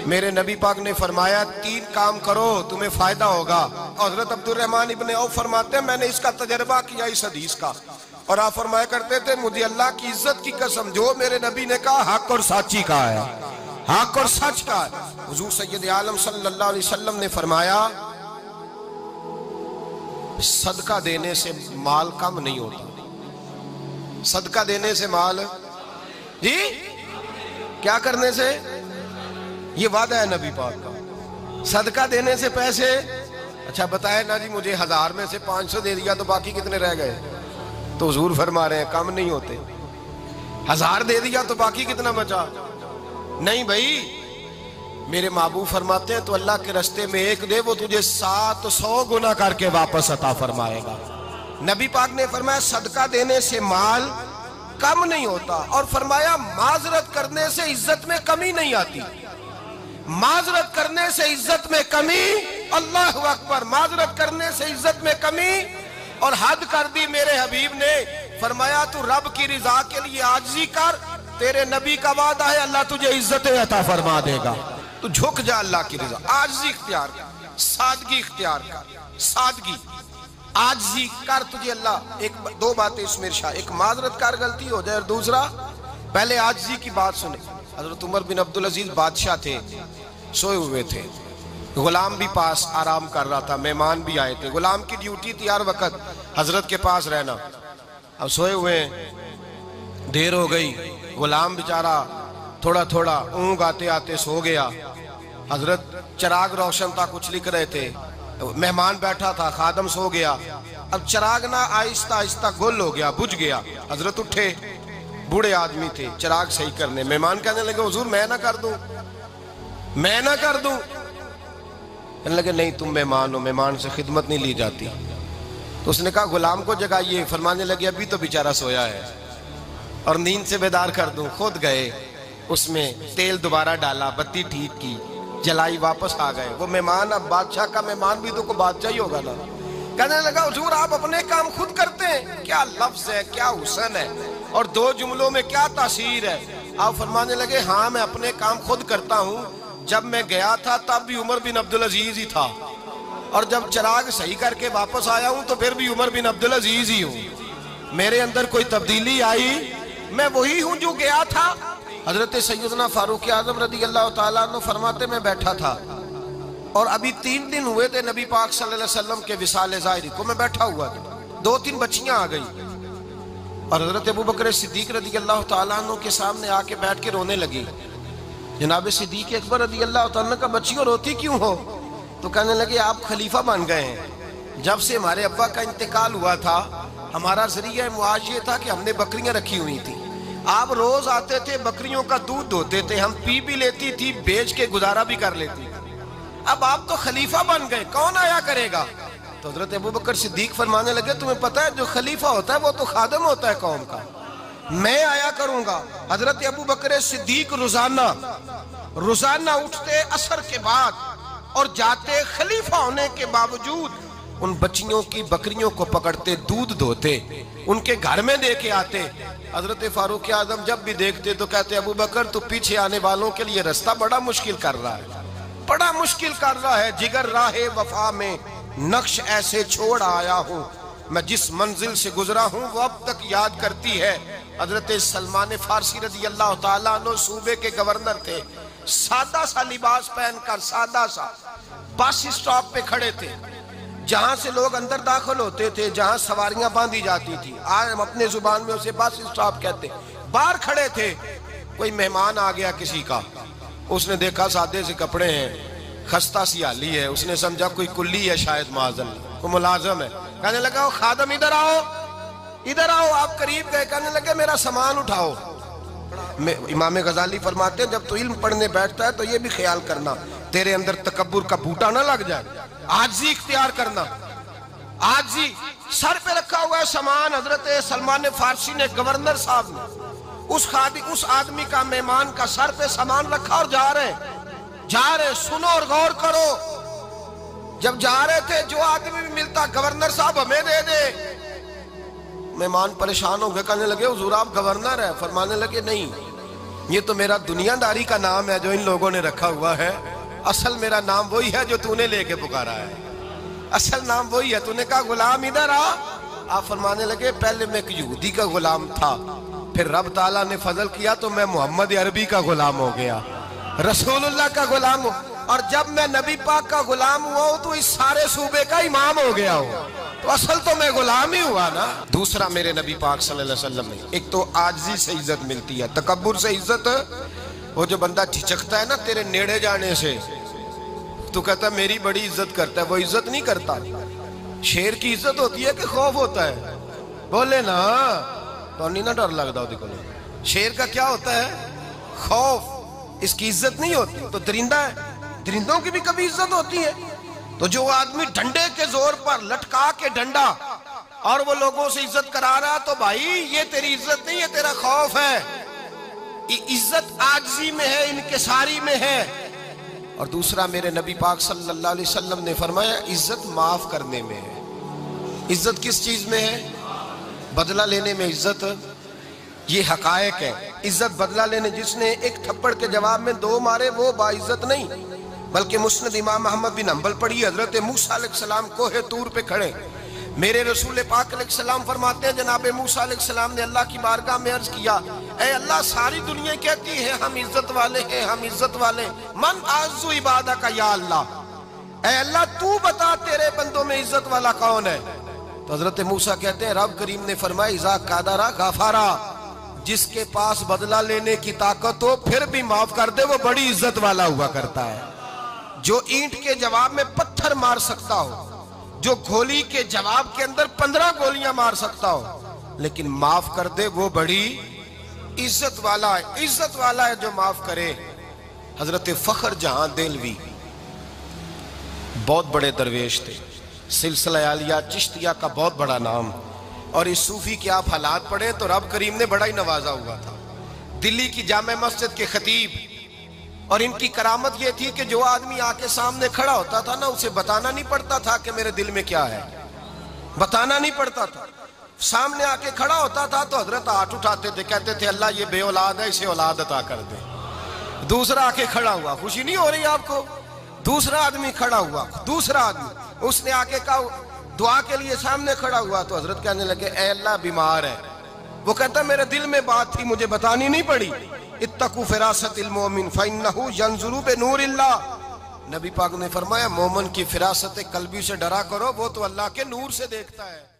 मेरे नबी पाक ने फरमाया 3 काम करो तुम्हें फायदा होगा। हजरत अब्दुर्रहमान इब्ने औफ फरमाते हैं मैंने इसका तजर्बा किया इस हदीस का, और आप फरमाया करते थे मुझे अल्लाह की इज्जत की कसम जो मेरे नबी ने कहा हक और साची का है, हक और सच का है। हुजूर सैयद आलम सल्लल्लाहु अलैहि वसल्लम ने फरमाया सदका देने से माल कम नहीं होता। सदका देने से माल जी क्या करने से, ये वादा है नबी पाक का। सदका देने से पैसे, अच्छा बताए ना जी मुझे 1000 में से 500 दे दिया तो बाकी कितने रह गए? तो हुजूर फरमा रहे हैं कम नहीं होते। 1000 दे दिया तो बाकी कितना बचा? नहीं भाई, मेरे महबूब फरमाते हैं तो अल्लाह के रास्ते में एक दे वो तुझे 700 गुना करके वापस अता फरमाएगा। नबी पाक ने फरमाया सदका देने से माल कम नहीं होता, और फरमाया माजरत करने से इज्जत में कमी नहीं आती। माजरत करने से इज्जत में कमी, अल्लाह अकबर, माजरत करने से इज्जत में कमी। और हद कर दी मेरे हबीब ने, फरमाया तू रब की रिजा के लिए आजिज़ी कर, तेरे नबी का वादा है अल्लाह तुझे इज्जत अता फरमा देगा। तू झुक जा अल्लाह की रिजा, आजिज़ी इख्तियार कर, सादगी इख्तियार कर, सादगी आजिज़ी कर, तुझे अल्लाह। एक 2 बातें इसमें इरशाद, एक माजरत कर गलती हो जाए, और दूसरा पहले आजिज़ी की बात सुने। हजरत उमर बिन अब्दुल अजीज बादशाह थे, सोए हुए थे, गुलाम भी पास आराम कर रहा था, मेहमान भी आए थे। गुलाम की ड्यूटी थी हर वक्त हजरत के पास रहना। अब सोए हुए, देर हो गई, गुलाम बेचारा थोड़ा थोड़ा ऊँग आते आते सो गया। हजरत चिराग रोशन था, कुछ लिख रहे थे, मेहमान बैठा था, खादम सो गया। अब चिराग ना आहिस्ता आहिस्ता गुल हो गया, बुझ गया। हजरत उठे, बूढ़े आदमी थे, चिराग सही करने। मेहमान कहने लगे हुजूर मैं ना कर दूं, मैं ना कर दूं। कहने लगे नहीं तुम मेहमान हो, मेहमान से खिदमत नहीं ली जाती। तो उसने कहा गुलाम को जगाइए। फरमाने लगे अभी तो बेचारा सोया है और नींद से बेदार कर दूं। खुद गए, उसमें तेल दोबारा डाला, बत्ती ठीक की, जलाई, वापस आ गए। वो मेहमान, अब बादशाह का मेहमान भी तो को बादशाह ही होगा ना। कहने लगा हुजूर आप अपने काम खुद करते हैं, क्या लफ्ज है, क्या हुस्न है, और 2 जुमलों में क्या तासीर है। आप फरमाने लगे हाँ मैं अपने काम खुद करता हूँ। जब मैं गया था तब भी उमर बिन अब्दुल अजीज ही था, और जब चिराग सही करके वापस आया हूँ तो फिर भी उमर बिन अब्दुल अजीज ही हूँ। मेरे अंदर कोई तब्दीली आई, मैं वही हूँ जो गया था। हजरत सैयदना फारूक आजम रदी अल्लाह ताला अन्हु फरमाते मैं बैठा था, और अभी 3 दिन हुए थे नबी पाक सल्लल्लाहु अलैहि वसल्लम के विसाल ज़ाहिरी को। मैं बैठा हुआ था, 2-3 बच्चियां आ गई, और हजरत अबू बकर सिद्दीक रदी अल्लाह ताला अन्हु के सामने आके बैठ के रोने लगी। जनाब सिद्दीक अकबर रदी अल्लाह ताला अन्हु का बच्चियों रोती क्यों हो? तो कहने लगे आप खलीफा बन गए हैं। जब से हमारे अब्बा का इंतकाल हुआ था, हमारा जरिया मुआश ये था कि हमने बकरियां रखी हुई थी। आप रोज आते थे, बकरियों का दूध धोते थे, हम पी भी लेती थी, बेच के गुजारा भी कर लेती। अब आप तो खलीफा बन गए, कौन आया करेगा? तो हजरत अबू बकर सिद्दीक फरमाने लगे तुम्हें पता है जो खलीफा होता है वो तो खादम होता है कौम का, मैं आया करूंगा। हजरत अबू बकर सिद्दीक रोजाना उठते असर के बाद और जाते, खलीफा होने के बावजूद उन बच्चियों की बकरियों को पकड़ते, दूध धोते, उनके घर में दे के आते। हजरत फारूक आजम जब भी देखते तो कहते अबू बकर तू पीछे आने वालों के लिए रास्ता बड़ा मुश्किल कर रहा है, बड़ा मुश्किल कर रहा है। जिगर राहे वफा में नक्श ऐसे छोड़ आया हूँ, मैं जिस मंजिल से गुजरा हूँ वो अब तक याद करती है। हजरत सलमान फारसी रजी अल्लाह ताला अन्हु सूबे के गवर्नर थे, सादा सा लिबास पहनकर, सादा सा, बस स्टॉप पे खड़े थे, जहां से लोग अंदर दाखिल होते थे, जहां सवारियां बांधी जाती थी, आज हम अपने जुबान में उसे बस स्टॉप कहते। बाहर खड़े थे, कोई मेहमान आ गया किसी का, उसने देखा सादे से कपड़े हैं, खस्ता सी हाली है, उसने समझा कोई कुल्ली है शायद, माज़ल्लाह कोई मुलाजिम है। कहने लगा खादम इधर आओ, इधर आओ। आप करीब गए, कहने लगे मेरा सामान उठाओ। इमाम गजाली फरमाते हैं जब तो इल्म पढ़ने बैठता है तो ये भी ख्याल करना तेरे अंदर तकब्बुर का बूटा ना लग जाए, आजी इख्तियार करना, आजी। सर पे रखा हुआ है सामान, हजरत सलमान फारसी ने, गवर्नर साहब ने, उस आदमी का, मेहमान का सर पे सामान रखा और जा रहे। सुनो और गौर करो, जब जा रहे थे जो आदमी भी मिलता गवर्नर साहब हमें दे दे। मेहमान परेशान हो गए, कहने लगे हुजूर आप गवर्नर है? फरमाने लगे नहीं, ये तो मेरा दुनियादारी का नाम है जो इन लोगों ने रखा हुआ है, असल मेरा नाम वही है जो तूने लेके पुकारा है, असल नाम वही है। तूने कहा गुलाम इधर आ, आप फरमाने लगे पहले मैं एक यहूदी का गुलाम था, फिर रब ताला ने फजल किया तो मैं मोहम्मद अरबी का गुलाम हो गया, रसूलुल्लाह का गुलाम हो, और जब मैं नबी पाक का गुलाम हुआ हूं तो इस सारे सूबे का इमाम हो गया हूं, तो असल तो मैं गुलाम ही हुआ ना। दूसरा मेरे नबी पाक सल्लल्लाहु अलैहि वसल्लम में एक तो आजिज़ी से इज्जत मिलती है, तकब्बुर से इज्जत, वो जो बंदा झिझकता है ना तेरे नेड़े जाने से, तू कहता है मेरी बड़ी इज्जत करता है, वो इज्जत नहीं करता। शेर की इज्जत होती है कि खौफ होता है? बोले ना, तो नहीं ना डर लगता देखो। शेर का क्या होता है? खौफ, इसकी इज्जत नहीं होती। तो दरिंदा है, दरिंदों की भी कभी इज्जत होती है? तो जो आदमी डंडे के जोर पर लटका के डंडा और वो लोगों से इज्जत करा रहा, तो भाई ये तेरी इज्जत नहीं है, तेरा खौफ है। इज्जत आजिज़ी में है, इनकिसारी में है। और दूसरा मेरे नबी पाक सल्लल्लाहु अलैहि वसल्लम ने फरमाया इज्जत माफ करने में है। इज्जत किस चीज में है? बदला लेने में इज्जत, ये हकायक है। इज्जत बदला लेने, जिसने एक थप्पड़ के जवाब में दो मारे वो बाइज्जत नहीं, बल्कि मुस्नद इमाम अहमद बिन हंबल पढ़ी, हजरत मूसा अलैहिस्सलाम कोहे तूर पे खड़े, मेरे रसूल पाक अलैहिस्सलाम फरमाते हैं जनाब मूसा अलैहिस्सलाम ने अल्लाह की बारगाह में अर्ज किया, ऐ अल्लाह सारी दुनिया कहती है हम इज्जत वाले हैं, हम इज्जत वाले, मन आज़्ज़ु इबादा का या अल्लाह, ऐ अल्लाह तू बता तेरे बंदों में इज्जत वाला कौन है? तो हजरत मूसा कहते हैं रब करीम ने फरमाया इज़ा कादरा गाफारा, जिसके पास बदला लेने की ताकत हो फिर भी माफ कर दे वो बड़ी इज्जत वाला हुआ करता है। जो ईंट के जवाब में पत्थर मार सकता हो, जो गोली के जवाब के अंदर 15 गोलियां मार सकता हो, लेकिन माफ कर दे वो बड़ी इज्जत वाला है। इज्जत वाला है जो माफ करे। हजरत फखर जहां देलवी बहुत बड़े दरवेश थे, सिलसिला आलिया चिश्तिया का बहुत बड़ा नाम, और इस सूफी के आप हालात पढ़े तो रब करीम ने बड़ा ही नवाजा हुआ था। दिल्ली की जामे मस्जिद के खतीब, और इनकी करामत ये थी कि जो आदमी आके सामने खड़ा होता था ना, उसे बताना नहीं पड़ता था कि मेरे दिल में क्या है, बताना नहीं पड़ता था। सामने आके खड़ा होता था तो हजरत हाथ उठाते थे, कहते थे अल्लाह ये बे औलाद है, इसे औलाद अता कर दे। दूसरा आके खड़ा हुआ, खुशी नहीं हो रही आपको? दूसरा आदमी खड़ा हुआ, दूसरा आदमी उसने आके कहा दुआ के लिए, सामने खड़ा हुआ तो हजरत कहने लगे ऐ अल्लाह बीमार है। वो कहता मेरे दिल में बात थी, मुझे बतानी नहीं पड़ी। इत्तकू फिरासतिल मोमिन फइन्नहु यंजुरु बिनूरिल्लाह, नबी पाक ने फरमाया मोमिन की फिरासत कल्बी से डरा करो, वो तो अल्लाह के नूर से देखता है।